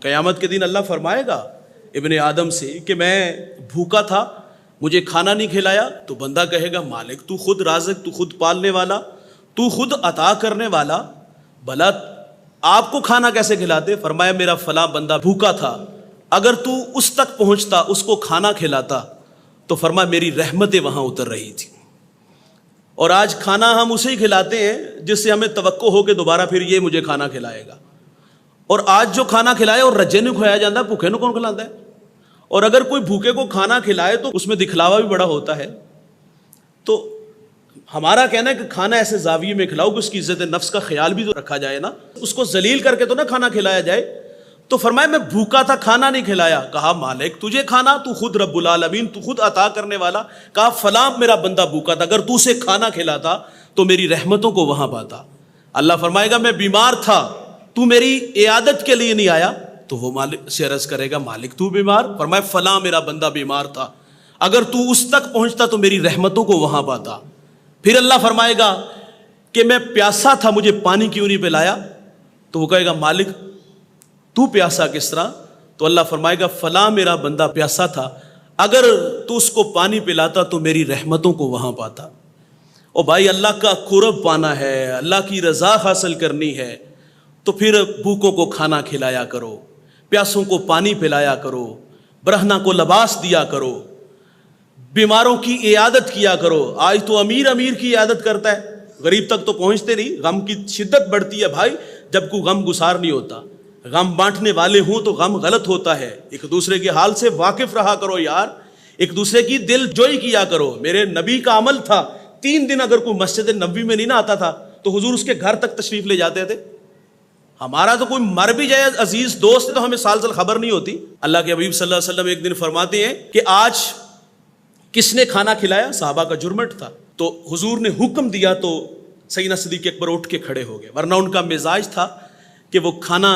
قیامت کے دن اللہ فرمائے گا ابن آدم سے کہ میں بھوکا تھا، مجھے کھانا نہیں کھلایا، تو بندہ کہے گا مالک تو خود رازق، تو خود پالنے والا، تو خود عطا کرنے والا، بھلا آپ کو کھانا کیسے کھلاتے؟ فرمایا میرا فلاں بندہ بھوکا تھا، اگر تو اس تک پہنچتا، اس کو کھانا کھلاتا، تو فرمایا میری رحمتیں وہاں اتر رہی تھی۔ اور آج کھانا ہم اسے ہی کھلاتے ہیں جس سے ہمیں توقع ہو کہ دوبارہ پھر یہ مجھے کھانا کھلائے گا، اور آج جو کھانا کھلائے اور رجے نہیں کھلایا جاتا، بھوکے نو کون کھلاتا ہے؟ اور اگر کوئی بھوکے کو کھانا کھلائے تو اس میں دکھلاوا بھی بڑا ہوتا ہے۔ تو ہمارا کہنا ہے کہ کھانا ایسے زاویے میں کھلاؤ کہ اس کی عزت نفس کا خیال بھی تو رکھا جائے نا، اس کو ذلیل کر کے تو نہ کھانا کھلایا جائے۔ تو فرمایا میں بھوکا تھا، کھانا نہیں کھلایا، کہا مالک تجھے کھانا، تو خود رب العالمین، تو خود عطا کرنے والا، کہا فلاں میرا بندہ بھوکا تھا، اگر تو اسے کھانا کھلاتا تو میری رحمتوں کو وہاں پاتا۔ اللہ فرمائے گا میں بیمار تھا، تو میری عیادت کے لیے نہیں آیا، تو وہ مالک سے عرض کرے گا مالک تو بیمار؟ فرمایا فلاں میرا بندہ بیمار تھا، اگر تو اس تک پہنچتا تو میری رحمتوں کو وہاں پاتا۔ پھر اللہ فرمائے گا کہ میں پیاسا تھا، مجھے پانی کیوں نہیں پلایا؟ تو وہ کہے گا مالک تو پیاسا کس طرح؟ تو اللہ فرمائے گا فلاں میرا بندہ پیاسا تھا، اگر تو اس کو پانی پلاتا تو میری رحمتوں کو وہاں پاتا۔ او بھائی، اللہ کا قرب پانا ہے، اللہ کی رضا حاصل کرنی ہے، تو پھر بھوکوں کو کھانا کھلایا کرو، پیاسوں کو پانی پلایا کرو، برہنہ کو لباس دیا کرو، بیماروں کی عیادت کیا کرو۔ آج تو امیر کی عیادت کرتا ہے، غریب تک تو پہنچتے نہیں۔ غم کی شدت بڑھتی ہے بھائی جب کوئی غم گسار نہیں ہوتا۔ غم بانٹنے والے ہوں تو غم غلط ہوتا ہے۔ ایک دوسرے کے حال سے واقف رہا کرو یار، ایک دوسرے کی دل جوئی کیا کرو۔ میرے نبی کا عمل تھا، 3 دن اگر کوئی مسجد نبوی میں نہیں نہ آتا تھا تو حضور اس کے گھر تک تشریف لے جاتے تھے۔ ہمارا تو کوئی مر بھی جائے عزیز دوست ہے تو ہمیں سال خبر نہیں ہوتی۔ اللہ کے حبیب صلی اللہ علیہ وسلم ایک دن فرماتے ہیں کہ آج کس نے کھانا کھلایا؟ صحابہ کا جرمٹ تھا۔ تو حضور نے حکم دیا تو سیدنا صدیق اکبر اٹھ کے کھڑے ہو گئے، ورنہ ان کا مزاج تھا کہ وہ کھانا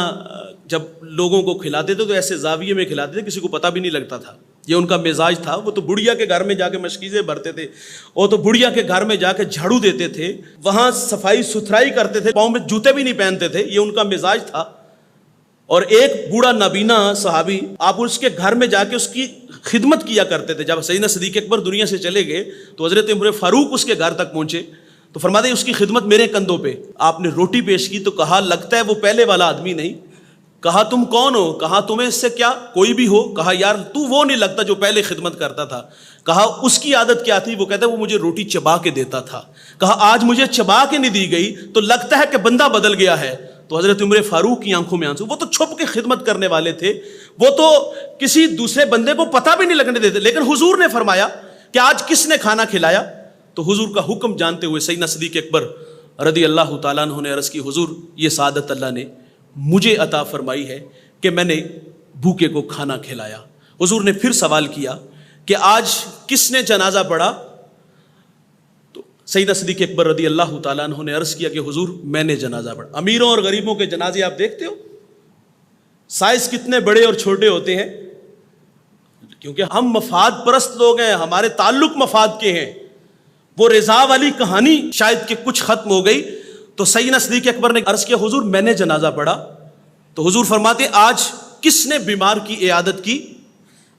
جب لوگوں کو کھلاتے تھے تو ایسے زاویے میں کھلاتے تھے کسی کو پتہ بھی نہیں لگتا تھا، یہ ان کا مزاج تھا۔ وہ تو بڑھیا کے گھر میں جا کے مشکیزیں بھرتے تھے، وہ تو بڑھیا کے گھر میں جا کے جھاڑو دیتے تھے، وہاں صفائی ستھرائی کرتے تھے، پاؤں میں جوتے بھی نہیں پہنتے تھے، یہ ان کا مزاج تھا۔ اور ایک بوڑھا نابینا صحابی، آپ اس کے گھر میں جا کے اس کی خدمت کیا کرتے تھے۔ جب سیدنا صدیق اکبر دنیا سے چلے گئے تو حضرت عمر فاروق اس کے گھر تک پہنچے تو فرماتے ہیں اس کی خدمت میرے کندھوں پہ۔ آپ نے روٹی پیش کی تو کہا لگتا ہے وہ پہلے والا آدمی نہیں۔ کہا تم کون ہو؟ کہا تمہیں اس سے کیا، کوئی بھی ہو۔ کہا یار تو وہ نہیں لگتا جو پہلے خدمت کرتا تھا۔ کہا اس کی عادت کیا تھی؟ وہ کہتا ہے وہ مجھے روٹی چبا کے دیتا تھا۔ کہا آج مجھے چبا کے نہیں دی گئی تو لگتا ہے کہ بندہ بدل گیا ہے۔ تو حضرت عمر فاروق کی آنکھوں میں آنسو، وہ تو چھپ کے خدمت کرنے والے تھے، وہ تو کسی دوسرے بندے کو پتہ بھی نہیں لگنے دیتے، لیکن حضور نے فرمایا کہ آج کس نے کھانا کھلایا؟ تو حضور کا حکم جانتے ہوئے سیدنا صدیق اکبر رضی اللہ تعالیٰ عنہ نے عرض کی حضور یہ سعادت اللہ نے مجھے عطا فرمائی ہے کہ میں نے بھوکے کو کھانا کھلایا۔ حضور نے پھر سوال کیا کہ آج کس نے جنازہ پڑھا؟ تو سیدنا صدیق اکبر رضی اللہ تعالیٰ عنہ نے عرض کیا کہ حضور میں نے جنازہ پڑھا۔ امیروں اور غریبوں کے جنازے آپ دیکھتے ہو سائز کتنے بڑے اور چھوٹے ہوتے ہیں، کیونکہ ہم مفاد پرست لوگ ہیں، ہمارے تعلق مفاد کے ہیں۔ وہ رضا والی کہانی شاید کہ کچھ ختم ہو گئی تو سیدنا صدیق اکبر نے عرض کیا حضور میں نے جنازہ پڑھا۔ تو حضور فرماتے آج کس نے بیمار کی عیادت کی؟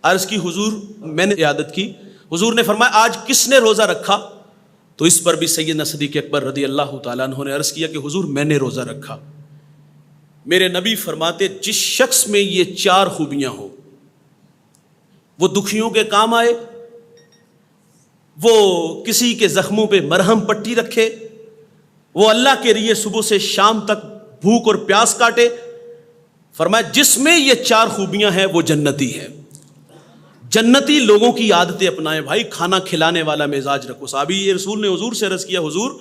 عرض کی حضور میں نے عیادت کی۔ حضور نے فرمایا آج کس نے روزہ رکھا؟ تو اس پر بھی سیدنا صدیق اکبر رضی اللہ تعالیٰ عنہ نے عرض کیا کہ حضور میں نے روزہ رکھا۔ میرے نبی فرماتے جس شخص میں یہ 4 خوبیاں ہوں، وہ دکھیوں کے کام آئے، وہ کسی کے زخموں پہ مرہم پٹی رکھے، وہ اللہ کے لیے صبح سے شام تک بھوک اور پیاس کاٹے، فرمایا جس میں یہ 4 خوبیاں ہیں وہ جنتی ہے۔ جنتی لوگوں کی عادتیں اپنائیں بھائی، کھانا کھلانے والا مزاج رکھو۔ صحابی رسول نے حضور سے عرض کیا حضور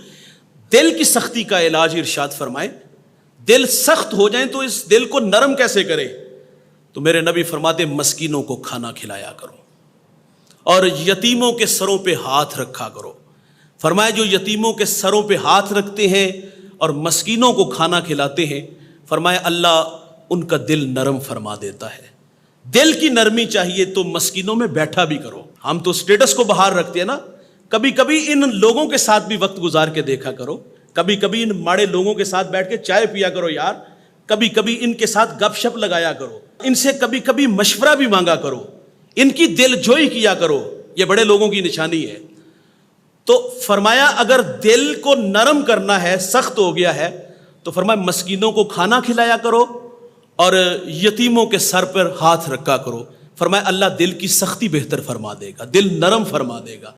دل کی سختی کا علاج ارشاد فرمائے، دل سخت ہو جائیں تو اس دل کو نرم کیسے کرے؟ تو میرے نبی فرماتے مسکینوں کو کھانا کھلایا کرو اور یتیموں کے سروں پہ ہاتھ رکھا کرو۔ فرمایا جو یتیموں کے سروں پہ ہاتھ رکھتے ہیں اور مسکینوں کو کھانا کھلاتے ہیں، فرمایا اللہ ان کا دل نرم فرما دیتا ہے۔ دل کی نرمی چاہیے تو مسکینوں میں بیٹھا بھی کرو۔ ہم تو سٹیٹس کو باہر رکھتے ہیں نا، کبھی کبھی ان لوگوں کے ساتھ بھی وقت گزار کے دیکھا کرو، کبھی کبھی ان ماڑے لوگوں کے ساتھ بیٹھ کے چائے پیا کرو یار، کبھی کبھی ان کے ساتھ گپ شپ لگایا کرو۔ ان سے کبھی کبھی مشورہ بھی مانگا کرو، ان کی دل جوئی کیا کرو، یہ بڑے لوگوں کی نشانی ہے۔ تو فرمایا اگر دل کو نرم کرنا ہے، سخت ہو گیا ہے، تو فرمایا مسکینوں کو کھانا کھلایا کرو اور یتیموں کے سر پر ہاتھ رکھا کرو۔ فرمایا اللہ دل کی سختی بہتر فرما دے گا، دل نرم فرما دے گا۔